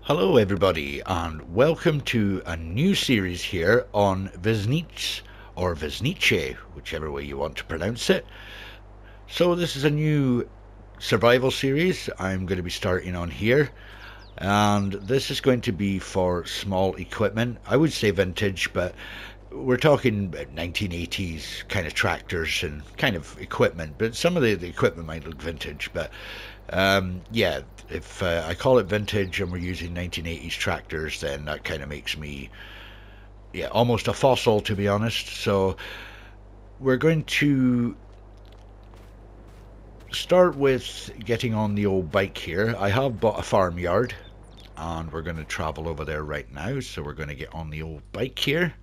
Hello everybody and welcome to a new series here on Wisnice or Wisnice, whichever way you want to pronounce it. So this is a new survival series I'm going to be starting on here, and this is going to be for small equipment. I would say vintage, but we're talking 1980s kind of tractors and kind of equipment, but some of the equipment might look vintage, but yeah, if I call it vintage and we're using 1980s tractors, then that kind of makes me, yeah, almost a fossil, to be honest. So we're going to start with getting on the old bike here. I have bought a farmyard and we're going to travel over there right now, so we're going to get on the old bike here.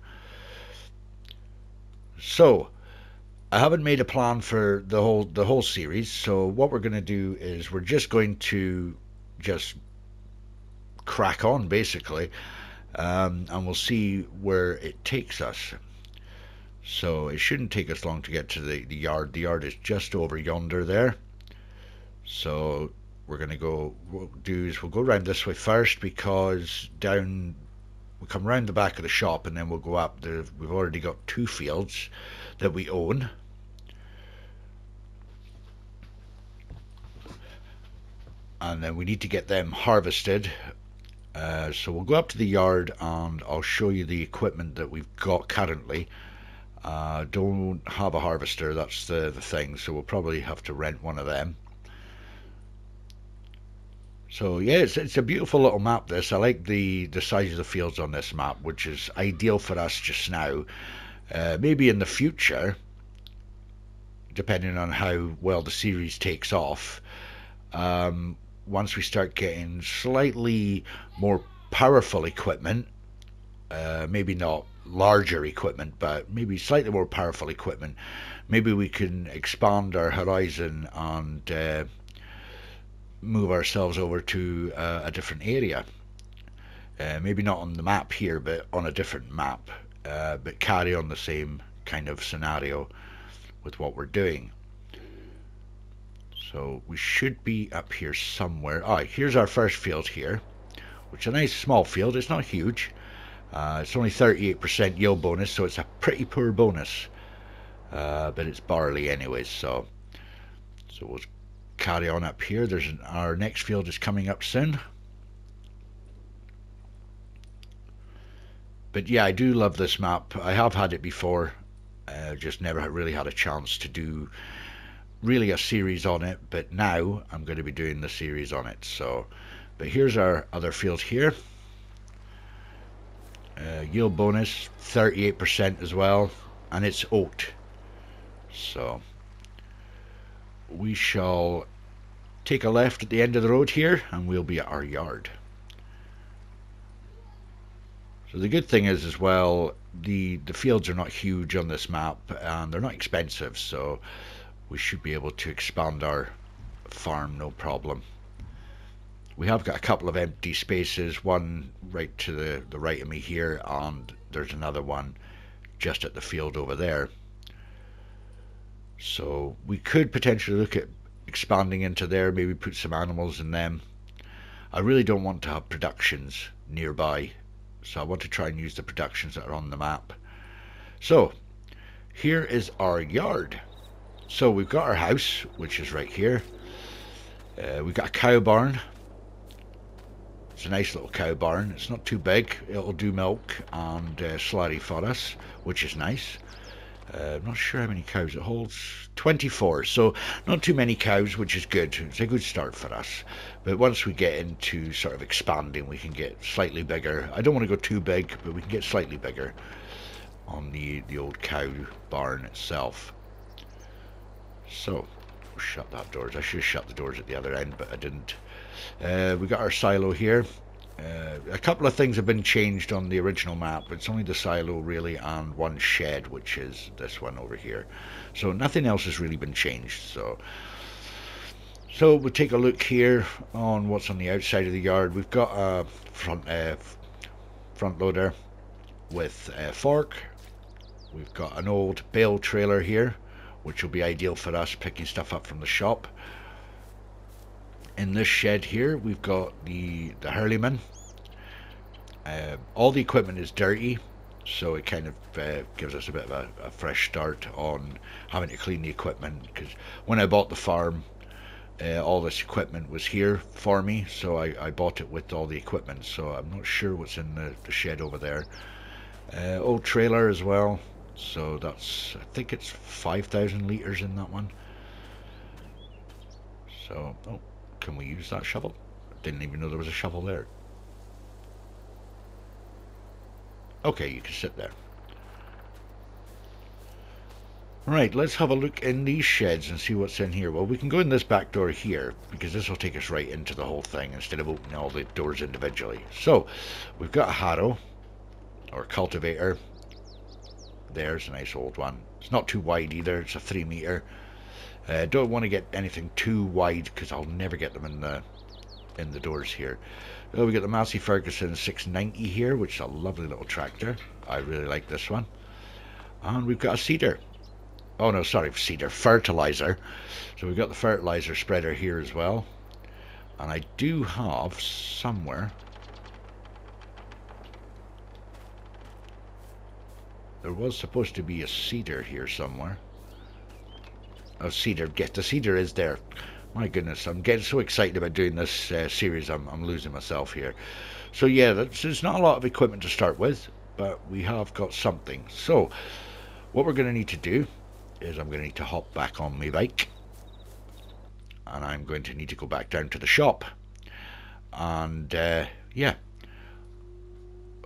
So I haven't made a plan for the whole series, so what we're going to do is we're just going to just crack on basically, and we'll see where it takes us. So it shouldn't take us long to get to the yard. The yard is just over yonder there. So we're going to go, what we'll do is we'll go around this way first, because down we'll come around the back of the shop and then we'll go up there. We've already got two fields that we own. And then we need to get them harvested. So we'll go up to the yard and I'll show you the equipment that we've got currently. Don't have a harvester, that's the thing, so we'll probably have to rent one of them. So yeah, it's a beautiful little map, this. I like the size of the fields on this map, which is ideal for us just now. Maybe in the future, depending on how well the series takes off, once we start getting slightly more powerful equipment, maybe not larger equipment, but maybe slightly more powerful equipment, maybe we can expand our horizon and move ourselves over to a different area. Maybe not on the map here, but on a different map, but carry on the same kind of scenario with what we're doing. So we should be up here somewhere. Alright, here's our first field here, which is a nice small field. It's not huge. It's only 38% yield bonus, so it's a pretty poor bonus. But it's barley anyways, so we'll carry on up here. Our next field is coming up soon. But yeah, I do love this map. I have had it before, just never really had a chance to do really a series on it, but now I'm going to be doing the series on it. So, but here's our other field here. Yield bonus 38% as well, and it's oat. So we shall take a left at the end of the road here and we'll be at our yard. So the good thing is as well, the fields are not huge on this map and they're not expensive, so we should be able to expand our farm no problem. We have got a couple of empty spaces, one right to the right of me here, and there's another one just at the field over there. So we could potentially look at expanding into there, maybe put some animals in them. I really don't want to have productions nearby, so I want to try and use the productions that are on the map. So here is our yard. So we've got our house, which is right here. We've got a cow barn. It's a nice little cow barn. It's not too big. It'll do milk and slurry for us, which is nice. I'm not sure how many cows it holds. 24, so not too many cows, which is good. It's a good start for us. But once we get into sort of expanding, we can get slightly bigger. I don't want to go too big, but we can get slightly bigger on the old cow barn itself. So we'll shut that doors. I should have shut the doors at the other end, but I didn't. We got our silo here. A couple of things have been changed on the original map. It's only the silo really and one shed, which is this one over here. So nothing else has really been changed. So we'll take a look here on what's on the outside of the yard. We've got a front loader with a fork. We've got an old bale trailer here, which will be ideal for us picking stuff up from the shop. In this shed here we've got the Hurleyman, All the equipment is dirty, so it kind of gives us a bit of a fresh start on having to clean the equipment, because when I bought the farm, all this equipment was here for me, so I bought it with all the equipment, so I'm not sure what's in the shed over there. Old trailer as well, so that's, I think it's 5,000 litres in that one. So, oh, can we use that shovel? Didn't even know there was a shovel there. Okay, you can sit there. Right, let's have a look in these sheds and see what's in here. Well, we can go in this back door here, because this will take us right into the whole thing instead of opening all the doors individually. So, we've got a harrow, or cultivator. There's a nice old one. It's not too wide either, it's a 3 meter. Don't want to get anything too wide, because I'll never get them in the doors here. We got the Massey Ferguson 690 here, which is a lovely little tractor. I really like this one. And we've got a seeder. Oh no, sorry, seeder, fertilizer. So we've got the fertilizer spreader here as well. And I do have somewhere, there was supposed to be a seeder here somewhere. Oh, seeder, get the seeder is there. My goodness, I'm getting so excited about doing this series, I'm losing myself here. So yeah, there's not a lot of equipment to start with, but we have got something. So, what we're going to need to do is I'm going to need to hop back on my bike. And I'm going to need to go back down to the shop. And, yeah.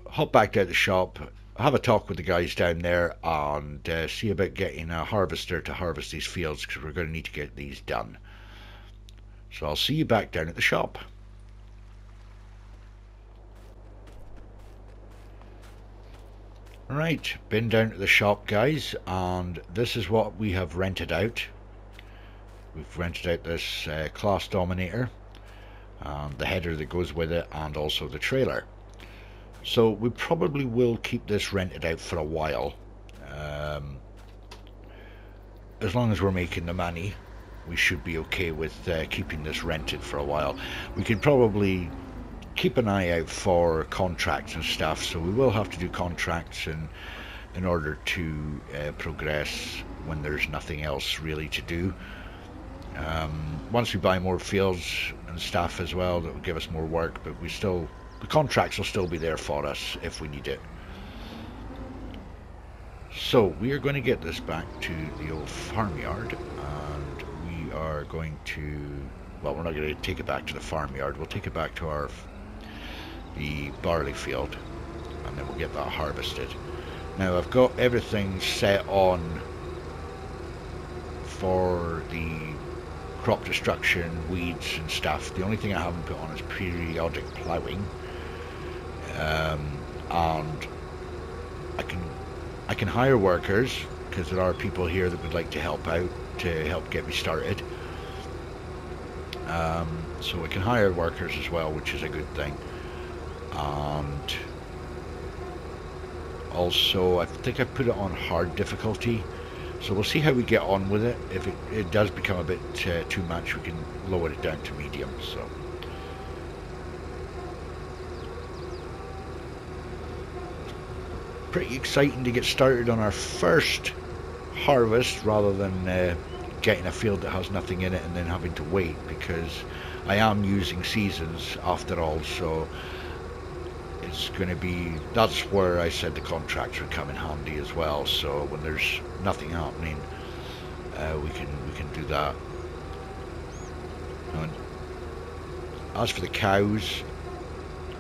Hop back down to the shop, have a talk with the guys down there, and see about getting a harvester to harvest these fields, because we're going to need to get these done. So I'll see you back down at the shop. Right, been down to the shop, guys, and this is what we have rented out. We've rented out this class dominator, and the header that goes with it, and also the trailer. So we probably will keep this rented out for a while. As long as we're making the money, we should be okay with keeping this rented for a while. We could probably keep an eye out for contracts and stuff, so we will have to do contracts in order to progress when there's nothing else really to do. Once we buy more fields and stuff as well, that will give us more work, but the contracts will still be there for us if we need it. So we are going to get this back to the old farmyard, and we are going to, well, we're not going to take it back to the farmyard, we'll take it back to the barley field, and then we'll get that harvested. Now I've got everything set on for the crop destruction, weeds and stuff. The only thing I haven't put on is periodic ploughing, and I can hire workers, because there are people here that would like to help out, to help get me started. So we can hire workers as well, which is a good thing. And also I think I put it on hard difficulty, so we'll see how we get on with it. If it does become a bit too much, we can lower it down to medium. So pretty exciting to get started on our first harvest, rather than getting a field that has nothing in it and then having to wait, because I am using seasons after all. So it's going to be, that's where I said the contracts would come in handy as well. So when there's nothing happening, we can do that. And as for the cows,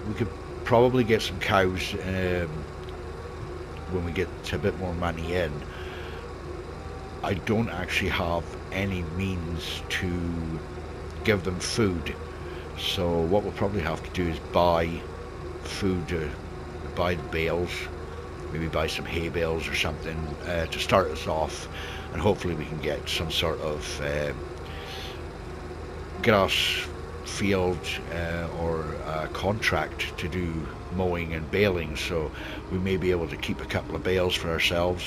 we could probably get some cows when we get a bit more money in. I don't actually have any means to give them food, so what we'll probably have to do is buy food, buy the bales, maybe buy some hay bales or something to start us off, and hopefully we can get some sort of grass field or a contract to do mowing and baling, so we may be able to keep a couple of bales for ourselves,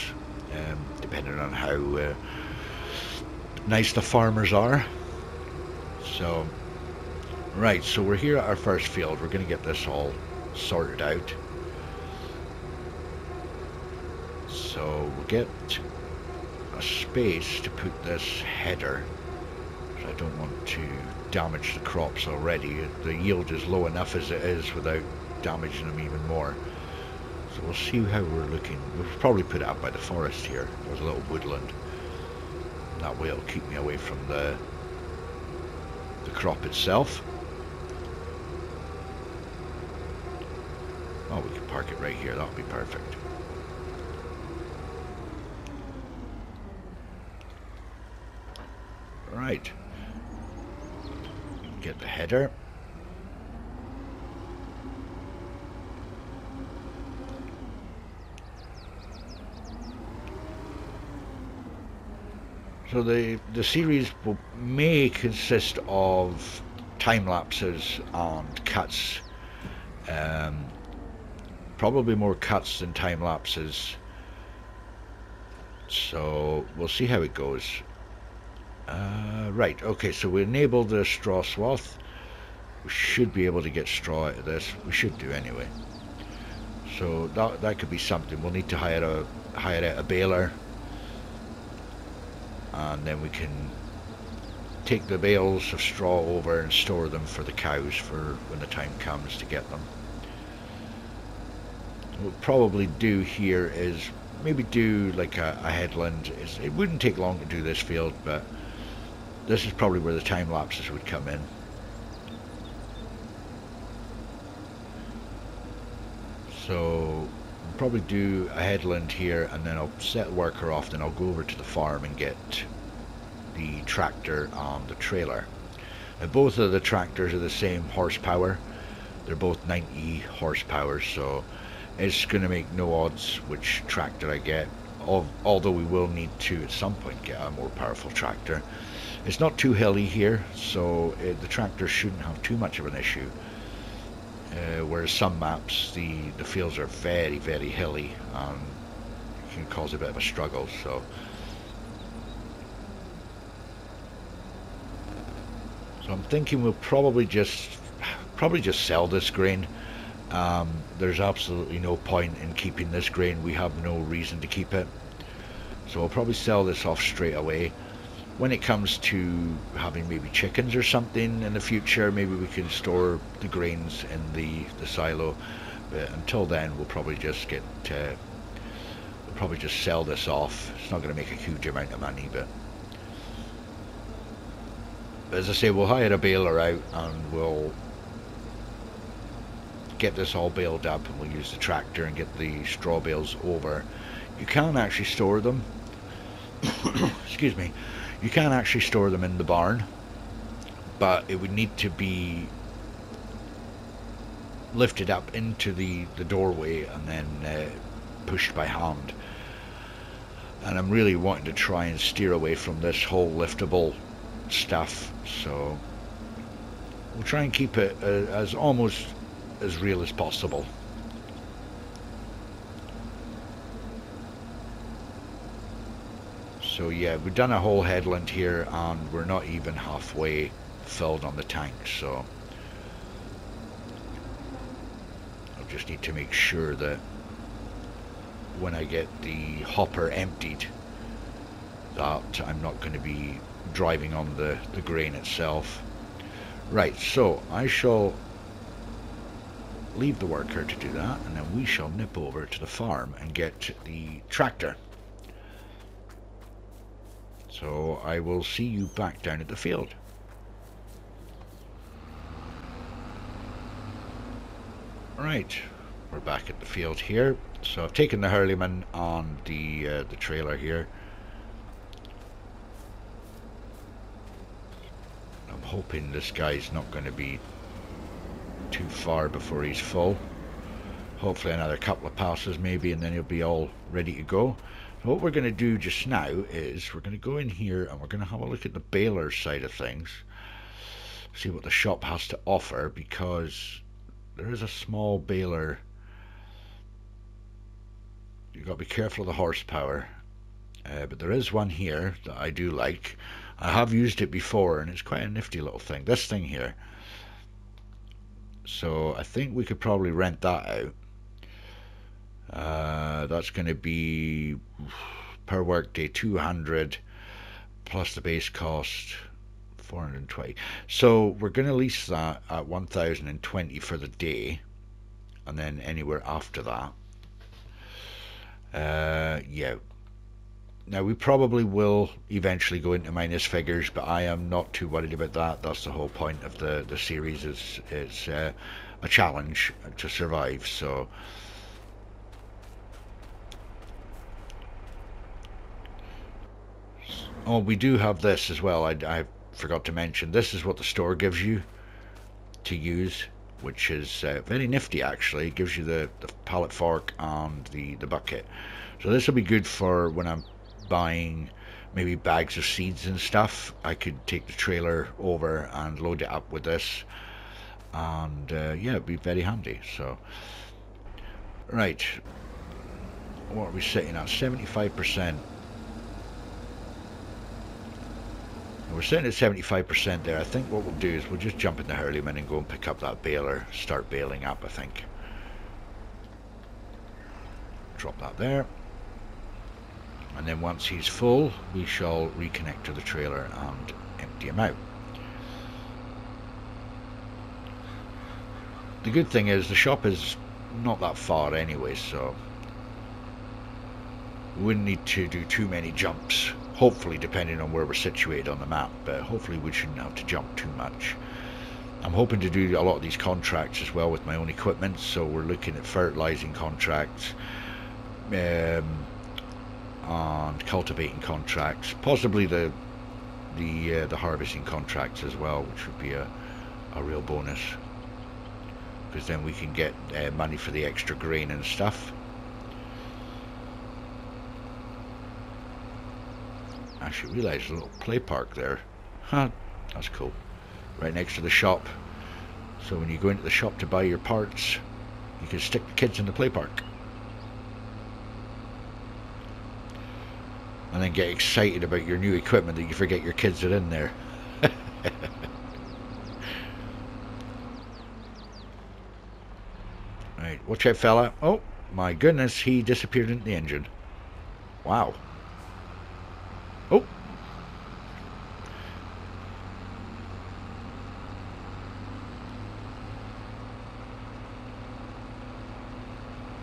depending on how nice the farmers are. So right, so we're here at our first field. We're going to get this all sorted out. So we'll get a space to put this header. I don't want to damage the crops already. The yield is low enough as it is without damaging them even more. So we'll see how we're looking. We'll probably put it up by the forest here. There's a little woodland. That way it'll keep me away from the crop itself. Oh, we can park it right here. That'll be perfect. Right. Get the header. So the series may consist of time lapses and cuts. Probably more cuts than time lapses. So we'll see how it goes. Right, okay, so we enable the straw swath. We should be able to get straw out of this. We should do anyway. So that could be something. We'll need to hire out a baler, and then we can take the bales of straw over and store them for the cows for when the time comes to get them. What we'll probably do here is maybe do like a headland. It wouldn't take long to do this field, but this is probably where the time lapses would come in. So we'll probably do a headland here, and then I'll set the worker off, then I'll go over to the farm and get the tractor and the trailer. Now, both of the tractors are the same horsepower. They're both 90 horsepower, so it's going to make no odds which tractor I get, although we will need to at some point get a more powerful tractor. It's not too hilly here, so the tractor shouldn't have too much of an issue. Whereas some maps, the fields are very, very hilly and can cause a bit of a struggle. So I'm thinking we'll probably just sell this grain. There's absolutely no point in keeping this grain. We have no reason to keep it, so we'll probably sell this off straight away. When it comes to having maybe chickens or something in the future, maybe we can store the grains in the silo. But until then, we'll probably just sell this off. It's not going to make a huge amount of money, but as I say, we'll hire a baler out and we'll get this all baled up, and we'll use the tractor and get the straw bales over. You can actually store them. Excuse me. You can actually store them in the barn, but it would need to be lifted up into the doorway and then pushed by hand. And I'm really wanting to try and steer away from this whole liftable stuff, so we'll try and keep it as almost as real as possible. So yeah, we've done a whole headland here and we're not even halfway filled on the tank, so I'll just need to make sure that when I get the hopper emptied that I'm not going to be driving on the grain itself. Right, so I shall leave the worker to do that, and then we shall nip over to the farm and get the tractor. So I will see you back down at the field. Right, we're back at the field here. So I've taken the Hurleyman on the trailer here. I'm hoping this guy's not going to be too far before he's full. Hopefully another couple of passes maybe, and then he'll be all ready to go. So what we're going to do just now is we're going to go in here and we're going to have a look at the baler side of things, see what the shop has to offer, because there is a small baler. You've got to be careful of the horsepower, but there is one here that I do like. I have used it before and it's quite a nifty little thing. This thing here, So I think we could probably rent that out. That's going to be per workday 200 plus the base cost 420. So we're going to lease that at 1020 for the day, and then anywhere after that. Yeah. Now we probably will eventually go into minus figures, but I am not too worried about that. That's the whole point of the series. It's a challenge to survive. So oh, we do have this as well. I forgot to mention, this is what the store gives you to use, which is very nifty actually. It gives you the pallet fork and the bucket. So this will be good for when I'm buying maybe bags of seeds and stuff. I could take the trailer over and load it up with this, and yeah, it'd be very handy. So right, what are we sitting at? 75%. We're sitting at 75% there. I think what we'll do is we'll just jump in the Hurleyman and go and pick up that baler, start baling up, I think. Drop that there. And then once he's full, we shall reconnect to the trailer and empty him out. The good thing is the shop is not that far anyway, so we wouldn't need to do too many jumps. Hopefully, depending on where we're situated on the map, but hopefully we shouldn't have to jump too much. I'm hoping to do a lot of these contracts as well with my own equipment, so we're looking at fertilizing contracts and cultivating contracts, possibly the harvesting contracts as well, which would be a real bonus, because then we can get money for the extra grain and stuff. I actually realised a little play park there. Huh, that's cool. Right next to the shop. So when you go into the shop to buy your parts, you can stick the kids in the play park. And then get excited about your new equipment that you forget your kids are in there. Right, watch out, fella. Oh, my goodness, he disappeared into the engine. Wow. Oh.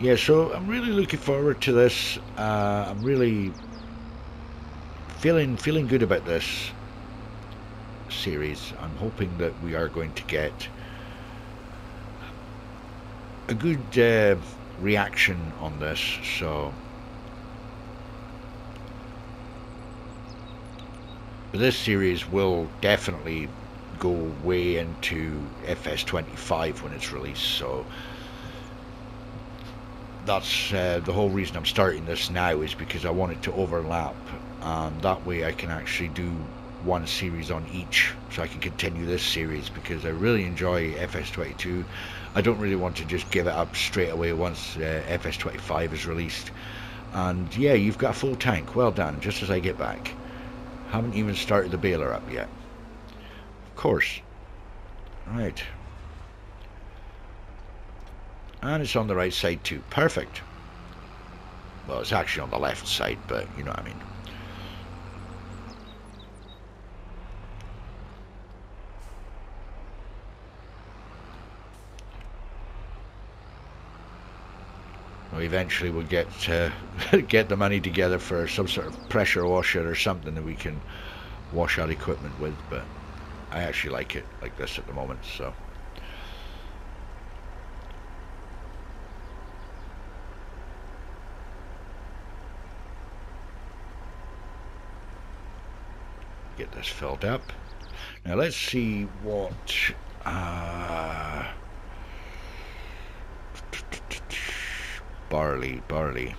Yeah, so I'm really looking forward to this. I'm really feeling good about this series. I'm hoping that we are going to get a good reaction on this. So this series will definitely go way into Fs25 when it's released, so that's the whole reason I'm starting this now, is because I want it to overlap, and that way I can actually do one series on each, so I can continue this series, because I really enjoy Fs22. I don't really want to just give it up straight away once Fs25 is released. And yeah, you've got a full tank, well done, just as I get back. Haven't even started the baler up yet. Of course. Right. And it's on the right side too. Perfect. Well, it's actually on the left side, but you know what I mean. Well, eventually we'll get get the money together for some sort of pressure washer or something that we can wash our equipment with, but I actually like it like this at the moment, so. Get this filled up. Now let's see what barley.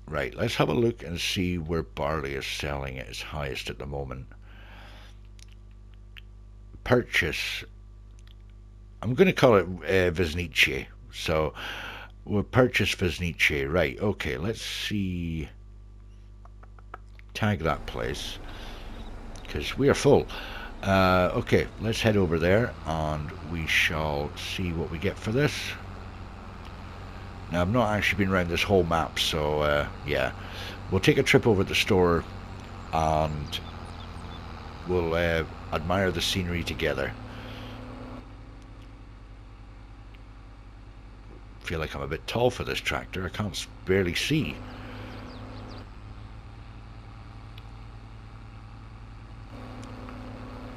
Right, let's have a look and see where barley is selling at its highest at the moment. Purchase. I'm going to call it Wisnice. So we'll purchase Wisnice. Right, okay, let's see. Tag that place, because we are full. Okay, let's head over there and we shall see what we get for this. Now, I've not actually been around this whole map, so yeah. We'll take a trip over to the store and we'll admire the scenery together. Feel like I'm a bit tall for this tractor. I can't barely see.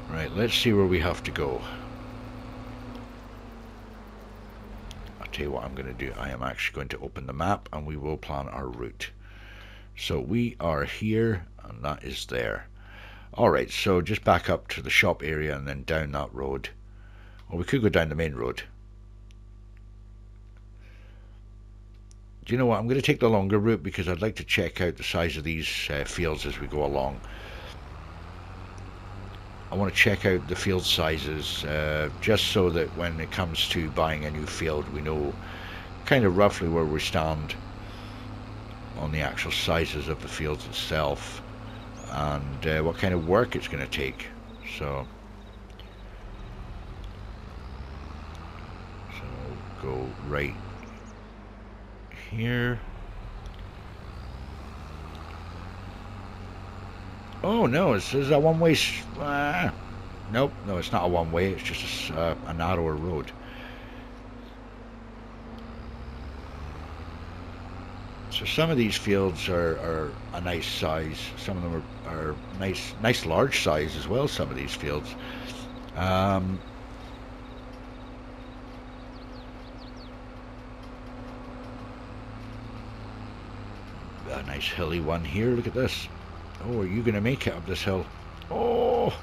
Right, let's see where we have to go. I'll tell you what I'm going to do. I am actually going to open the map and we will plan our route. So we are here and that is there. Alright, so just back up to the shop area and then down that road. Or we could go down the main road. Do you know what? I'm going to take the longer route because I'd like to check out the size of these fields as we go along. I want to check out the field sizes just so that when it comes to buying a new field we know kind of roughly where we stand on the actual sizes of the fields itself and what kind of work it's going to take. So go right here. Oh no, it says a one-way. Nope, no, it's not a one-way. It's just a narrower road. So some of these fields are a nice size. Some of them are nice large size as well. Some of these fields. A nice hilly one here. Look at this. Oh, are you going to make it up this hill? Oh,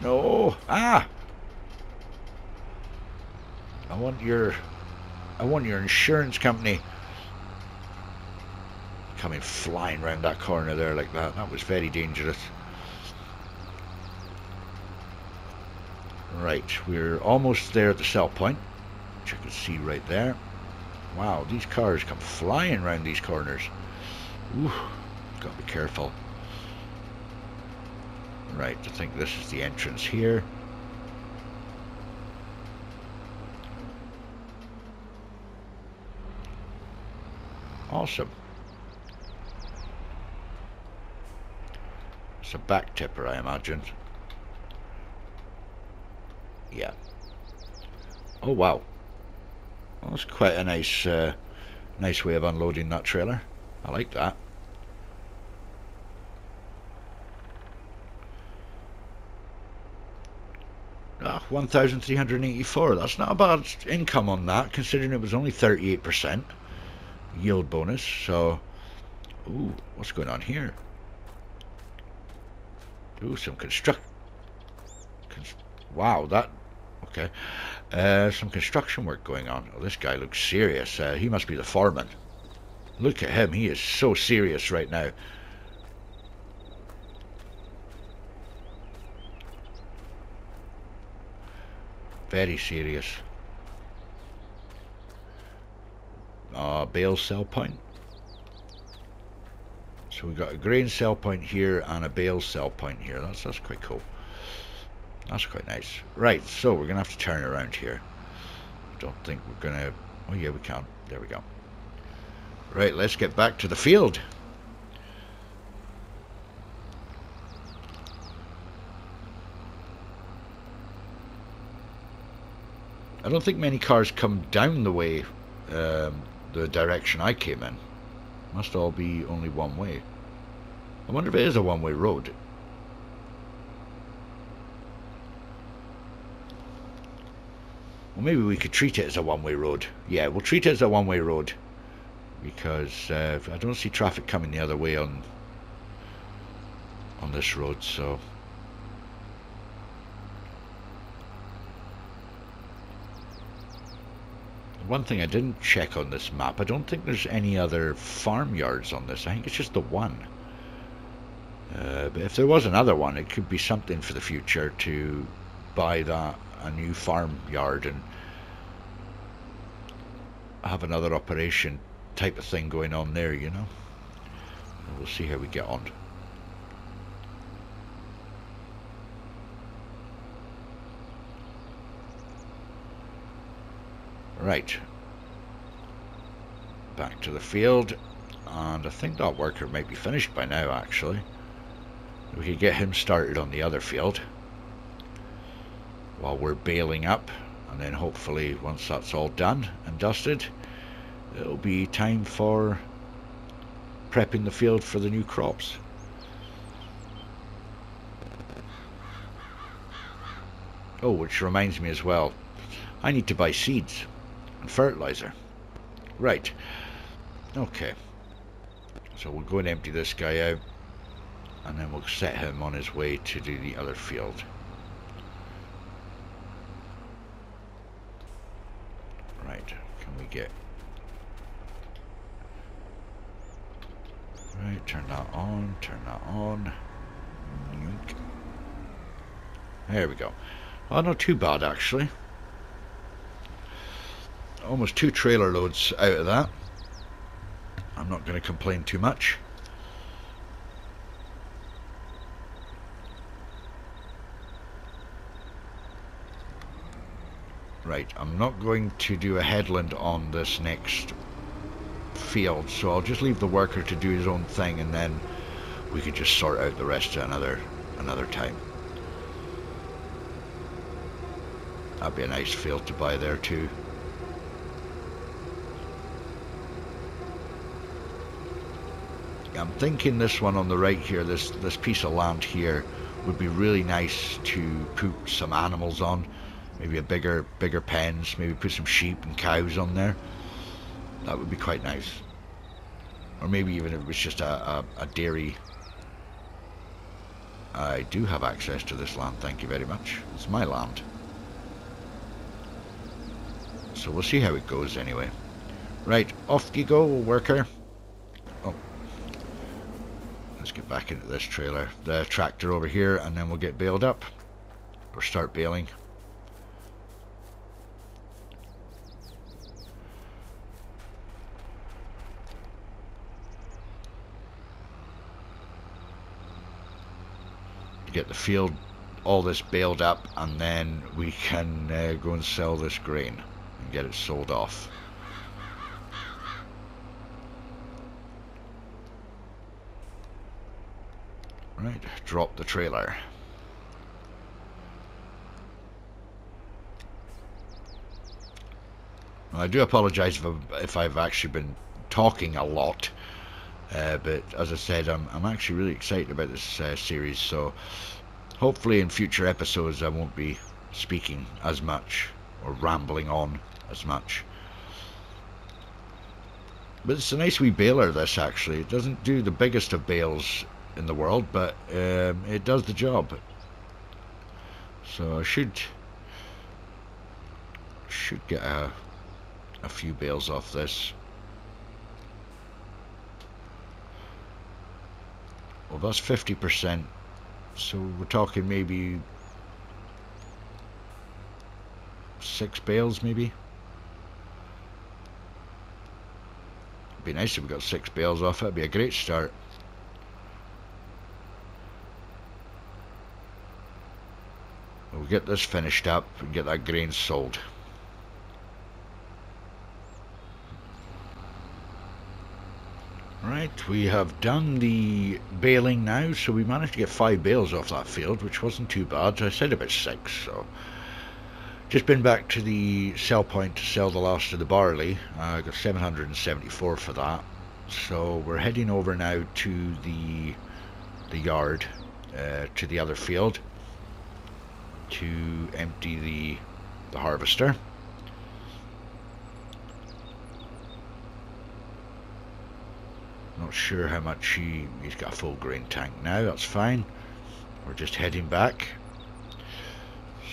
no. Ah! I want your insurance company. Coming flying round that corner there like that. That was very dangerous. Right, we're almost there at the sell point, which you can see right there. Wow, these cars come flying round these corners. Ooh, gotta be careful. Right, I think this is the entrance here. Awesome. It's a back tipper, I imagine. Yeah. Oh wow. Well, that's quite a nice nice way of unloading that trailer. I like that. Ah, 1,384. That's not a bad income on that, considering it was only 38% yield bonus. So, ooh, what's going on here? Ooh, some wow, that okay. Some construction work going on. Oh, this guy looks serious. He must be the foreman. Look at him. He is so serious right now. Very serious. Bale sell point. So we've got a grain sell point here and a bale sell point here. That's quite cool. That's quite nice. Right, so we're gonna have to turn around here. Don't think we're gonna. Oh yeah, we can. There we go. Right, let's get back to the field. I don't think many cars come down the way, the direction I came in. Must all be only one way. I wonder if it is a one-way road. Well, maybe we could treat it as a one-way road. Yeah, we'll treat it as a one-way road. Because I don't see traffic coming the other way on this road, so... One thing I didn't check on this map, I don't think there's any other farmyards on this. I think it's just the one. But if there was another one, it could be something for the future to buy a new farmyard and have another operation type of thing going on there, you know. We'll see how we get on. Right, back to the field, and I think that worker might be finished by now actually. We could get him started on the other field while we're baling up, and then hopefully once that's all done and dusted, it'll be time for prepping the field for the new crops. Oh, which reminds me as well, I need to buy seeds and fertilizer. Right, okay, so we'll go and empty this guy out, and then we'll set him on his way to do the other field. Right, can we get... Right, turn that on, turn that on. Yoink. There we go. Oh, not too bad actually. Almost 2 trailer loads out of that. I'm not going to complain too much. Right, I'm not going to do a headland on this next field, so I'll just leave the worker to do his own thing, and then we could just sort out the rest at another time. That'd be a nice field to buy there too. I'm thinking this one on the right here, this piece of land here, would be really nice to put some animals on. Maybe a bigger pens, maybe put some sheep and cows on there. That would be quite nice. Or maybe even if it was just a dairy. I do have access to this land, thank you very much. It's my land. So we'll see how it goes anyway. Right, off you go, worker. Oh, let's get back into this trailer, the tractor over here, and then we'll get baled up, or start baling. Get the field, all this baled up, and then we can go and sell this grain and get it sold off. Right, drop the trailer. Well, I do apologize if I've actually been talking a lot. But as I said, I'm actually really excited about this series, so hopefully in future episodes I won't be speaking as much or rambling on as much. But it's a nice wee baler, this actually. It doesn't do the biggest of bales in the world, but it does the job. So I should get a few bales off this. Well, that's 50%, so we're talking maybe 6 bales, maybe. It'd be nice if we got 6 bales off it. It'd be a great start. We'll get this finished up and get that grain sold. Right, we have done the baling now, so we managed to get 5 bales off that field, which wasn't too bad. I said about 6, so just been back to the sell point to sell the last of the barley. I got 774 for that, so we're heading over now to the yard, to the other field, to empty the harvester. Not sure how much he's got a full grain tank now. That's fine. We're just heading back.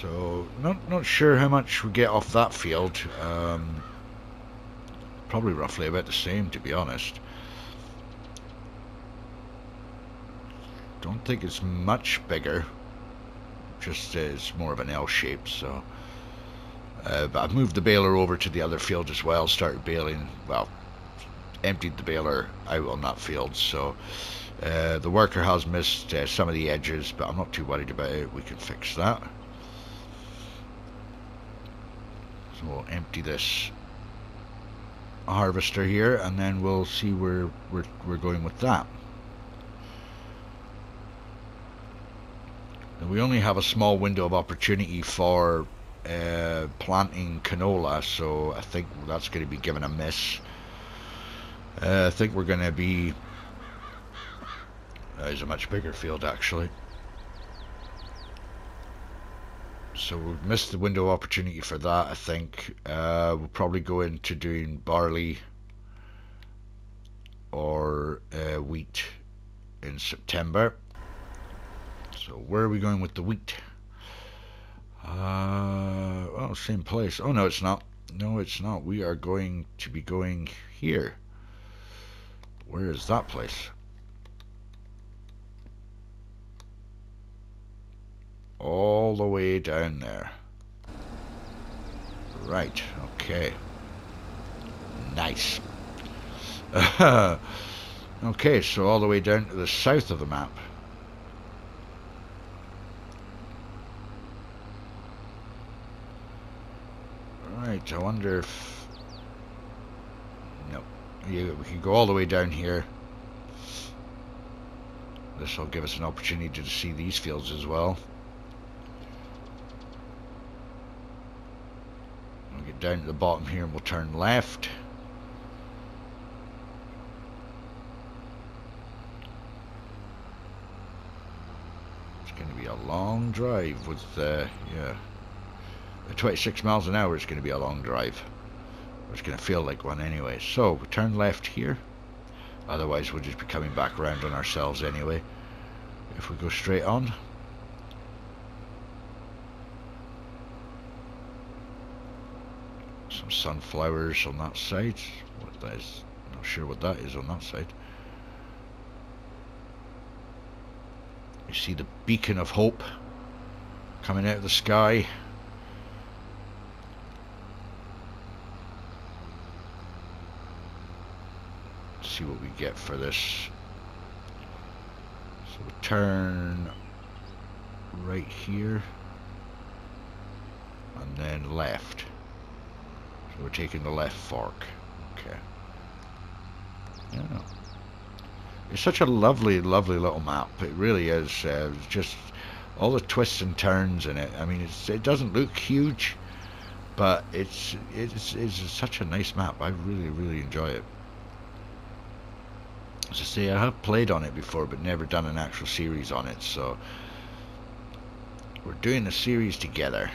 So not sure how much we get off that field. Probably roughly about the same, to be honest. Don't think it's much bigger. Just it's more of an L shape. So, but I've moved the baler over to the other field as well. Started baling. Well, emptied the baler out on that field, so the worker has missed some of the edges, but I'm not too worried about it. We can fix that. So we'll empty this harvester here, and then we'll see where we're going with that. And we only have a small window of opportunity for planting canola, so I think that's going to be given a miss. I think we're going to be... It's a much bigger field actually. So we've missed the window of opportunity for that, I think. We'll probably go into doing barley or wheat in September. So where are we going with the wheat? Well, same place. Oh, no, it's not. No, it's not. We are going to be going here. Where is that place? All the way down there. Right, okay. Nice. Okay, so all the way down to the south of the map. Right, I wonder if... No. Yeah, we can go all the way down here. This will give us an opportunity to see these fields as well. We'll get down to the bottom here and we'll turn left. It's going to be a long drive with, yeah. 26 miles an hour is going to be a long drive. It's going to feel like one anyway. So, we turn left here. Otherwise, we'll just be coming back around on ourselves anyway. If we go straight on. Some sunflowers on that side. What that is, not sure what that is on that side. You see the beacon of hope coming out of the sky. See what we get for this. So we turn right here and then left. So we're taking the left fork. Okay. Yeah. It's such a lovely, lovely little map. It really is. Just all the twists and turns in it. I mean, it doesn't look huge, but it's such a nice map. I really, really enjoy it. As I say, I have played on it before, but never done an actual series on it, so we're doing a series together.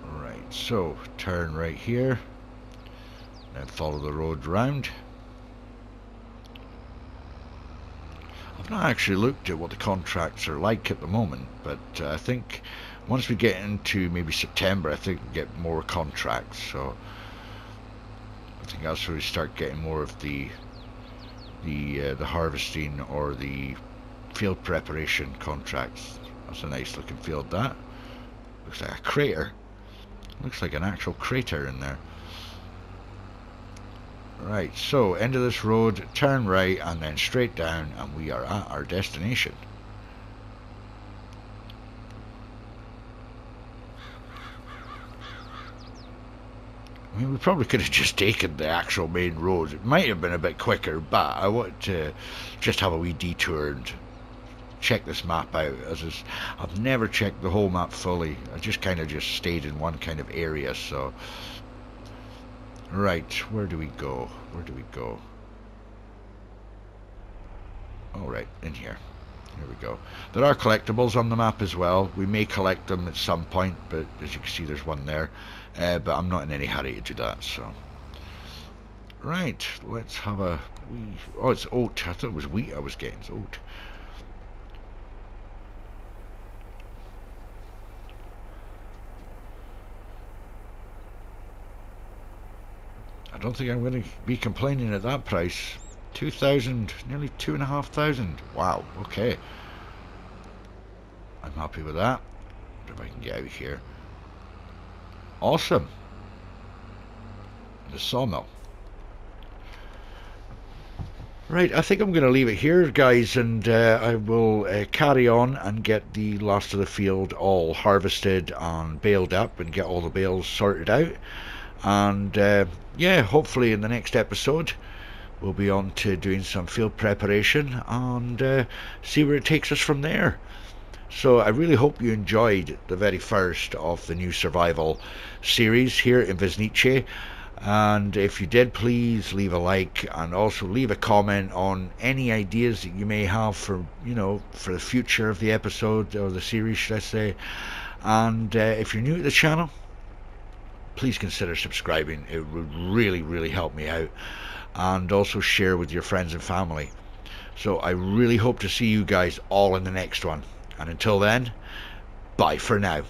Right, so turn right here, then follow the road round. I've not actually looked at what the contracts are like at the moment, but I think once we get into maybe September, I think we get more contracts. So I think that's where we start getting more of the harvesting or the field preparation contracts. That's a nice looking field. That looks like a crater. Looks like an actual crater in there. Right, so end of this road, turn right and then straight down, and we are at our destination. I mean, we probably could have just taken the actual main road. It might have been a bit quicker, but I want to just have a wee detour and check this map out. I've never checked the whole map fully. I just kind of just stayed in one kind of area, so... Right, where do we go? Where do we go? Alright, in here. Here we go. There are collectibles on the map as well. We may collect them at some point, but as you can see there's one there. But I'm not in any hurry to do that, so... Right, let's have a wee... Oh, it's oat. I thought it was wheat I was getting. It's oat. I don't think I'm going to be complaining at that price. 2,000, nearly 2,500. Wow, okay. I'm happy with that. If I can get out of here. Awesome. The sawmill. Right, I think I'm going to leave it here, guys, and I will carry on and get the last of the field all harvested and baled up and get all the bales sorted out. And yeah, hopefully in the next episode we'll be on to doing some field preparation and see where it takes us from there. So I really hope you enjoyed the very first of the new survival series here in Wisnice. And if you did, please leave a like and also leave a comment on any ideas that you may have for, for the future of the episode or the series, should I say. And if you're new to the channel, please consider subscribing. It would really, really help me out. And also share with your friends and family. So I really hope to see you guys all in the next one. And until then, bye for now.